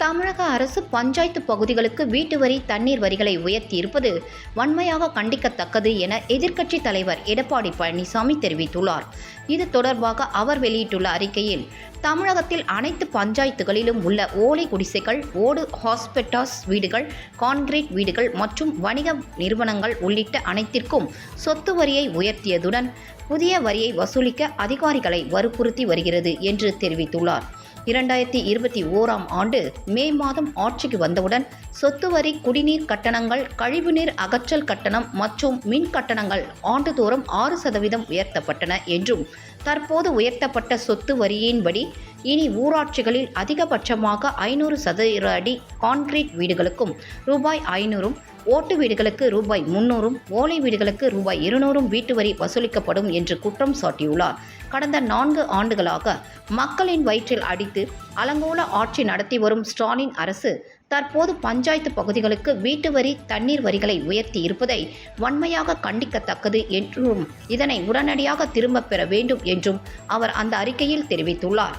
தமிழக அரசு பஞ்சாயத்து பகுதிகளுக்கு வீட்டு வரி, தண்ணீர் வரிகளை உயர்த்தியிருப்பது வன்மையாக கண்டிக்கத்தக்கது என எதிர்க்கட்சித் தலைவர் எடப்பாடி பழனிசாமி தெரிவித்துள்ளார். இது தொடர்பாக அவர் வெளியிட்டுள்ள அறிக்கையில், தமிழகத்தில் அனைத்து பஞ்சாயத்துகளிலும் உள்ள ஓலை குடிசைகள், ஓடு ஹாஸ்பிட்டாஸ் வீடுகள், கான்கிரீட் வீடுகள் மற்றும் வணிக நிறுவனங்கள் உள்ளிட்ட அனைத்திற்கும் சொத்து வரியை உயர்த்தியதுடன் புதிய வரியை வசூலிக்க அதிகாரிகளை வற்புறுத்தி வருகிறது என்று தெரிவித்துள்ளார். 2021ஆம் ஆண்டு மே மாதம் ஆட்சிக்கு வந்தவுடன் சொத்து வரி, குடிநீர் கட்டணங்கள், கழிவுநீர் அகற்றல் கட்டணம் மற்றும் மின் கட்டணங்கள் ஆண்டுதோறும் 6% உயர்த்தப்பட்டன என்றும், தற்போது உயர்த்தப்பட்ட சொத்து வரியின்படி இனி ஊராட்சிகளில் அதிகபட்சமாக 500 சதுர அடி கான்கிரீட் வீடுகளுக்கும் ரூபாய் 500, ஓட்டு வீடுகளுக்கு ரூபாய் 300, ஓலை வீடுகளுக்கு ரூபாய் 200 வீட்டு வரி வசூலிக்கப்படும் என்று குற்றம் சாட்டியுள்ளார். கடந்த 4 ஆண்டுகளாக மக்களின் வயிற்றில் அடித்து அலங்கோல ஆட்சி நடத்தி வரும் ஸ்டாலின் அரசு தற்போது பஞ்சாயத்து பகுதிகளுக்கு வீட்டு வரி, தண்ணீர் வரிகளை உயர்த்தி இருப்பதை வன்மையாக கண்டிக்கத்தக்கது என்றும், இதனை உடனடியாக திரும்பப் பெற வேண்டும் என்றும் அவர் அந்த அறிக்கையில் தெரிவித்துள்ளார்.